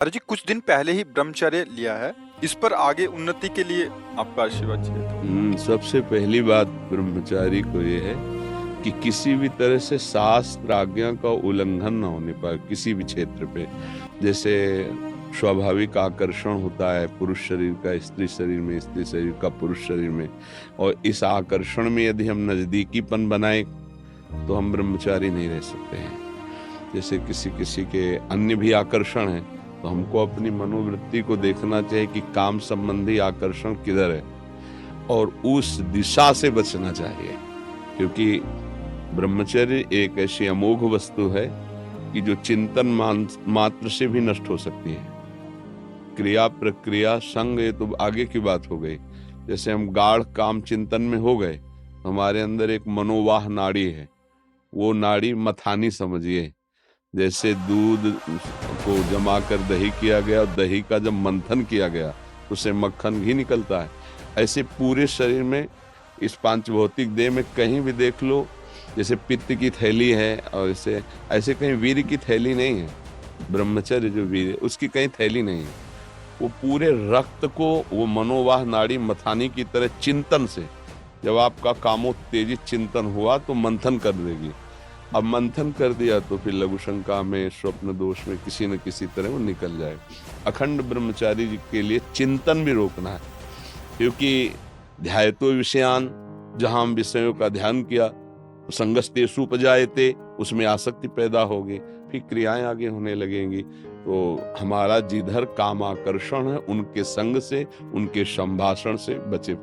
अरे जी, कुछ दिन पहले ही ब्रह्मचर्य लिया है। इस पर आगे उन्नति के लिए आपका आशीर्वाद चाहिए था। सबसे पहली बात ब्रह्मचारी को ये है कि किसी भी तरह से शास्त्र आज्ञा का उल्लंघन ना होने पाए किसी भी क्षेत्र पे। जैसे स्वाभाविक आकर्षण होता है पुरुष शरीर का स्त्री शरीर में, स्त्री शरीर का पुरुष शरीर में, और इस आकर्षण में यदि हम नजदीकीपन बनाए तो हम ब्रह्मचारी नहीं रह सकते हैं। जैसे किसी किसी के अन्य भी आकर्षण है, तो हमको अपनी मनोवृत्ति को देखना चाहिए कि काम संबंधी आकर्षण किधर है और उस दिशा से बचना चाहिए। क्योंकि ब्रह्मचर्य एक ऐसी अमोघ वस्तु है कि जो चिंतन मात्र से भी नष्ट हो सकती है। क्रिया प्रक्रिया संग ये तो आगे की बात हो गई। जैसे हम गाढ़ काम चिंतन में हो गए, हमारे अंदर एक मनोवाह नाड़ी है, वो नाड़ी मथानी समझिए। जैसे दूध को जमा कर दही किया गया और दही का जब मंथन किया गया तो उससे मक्खन घी निकलता है। ऐसे पूरे शरीर में, इस पांचभौतिक देह में कहीं भी देख लो, जैसे पित्त की थैली है और ऐसे कहीं वीर की थैली नहीं है। ब्रह्मचर्य जो वीर है उसकी कहीं थैली नहीं है। वो पूरे रक्त को वो मनोवाह नाड़ी मथानी की तरह चिंतन से, जब आपका कामोत्तेजित चिंतन हुआ तो मंथन कर देगी। अब मंथन कर दिया तो फिर लघु शंका में, स्वप्न दोष में किसी न किसी तरह वो निकल जाए। अखंड ब्रह्मचारी जी के लिए चिंतन भी रोकना है, क्योंकि ध्यायतो विषयान, जहां हम विषयों का ध्यान किया तो संगस्तेषु उपजायते, उसमें आसक्ति पैदा होगी, फिर क्रियाएं आगे होने लगेंगी। तो हमारा जिधर काम आकर्षण है उनके संग से, उनके संभाषण से बचे।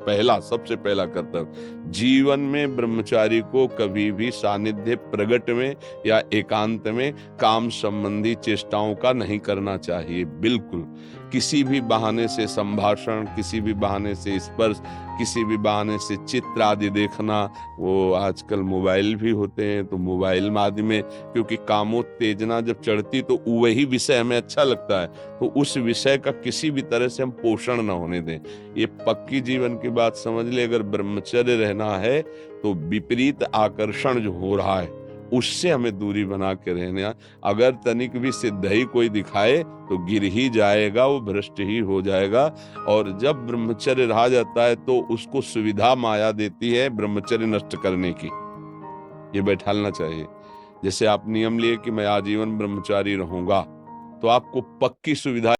सबसे पहला कर्तव्य जीवन में ब्रह्मचारी को कभी भी सानिध्य प्रगट में या एकांत में काम संबंधी चेष्टाओं का नहीं करना चाहिए। बिल्कुल किसी भी बहाने से संभाषण, किसी भी बहाने से स्पर्श, किसी भी बहाने से चित्र आदि देखना, वो आजकल मोबाइल भी होते हैं तो मोबाइल आदि में, क्योंकि कामोत्तेजना जब चढ़ती तो वही विषय हमें अच्छा लगता है, तो उस विषय का किसी भी तरह से हम पोषण न होने दें। ये पक्की जीवन की बात समझ ले। अगर ब्रह्मचर्य रहना है तो विपरीत आकर्षण जो हो रहा है उससे हमें दूरी बना के रहना। अगर तनिक भी सिद्धि कोई दिखाए तो गिर ही जाएगा, वो भ्रष्ट ही हो जाएगा। और जब ब्रह्मचर्य रहा जाता है तो उसको सुविधा माया देती है ब्रह्मचर्य नष्ट करने की, ये बैठालना चाहिए। जैसे आप नियम लिए कि मैं आजीवन ब्रह्मचारी रहूंगा, तो आपको पक्की सुविधा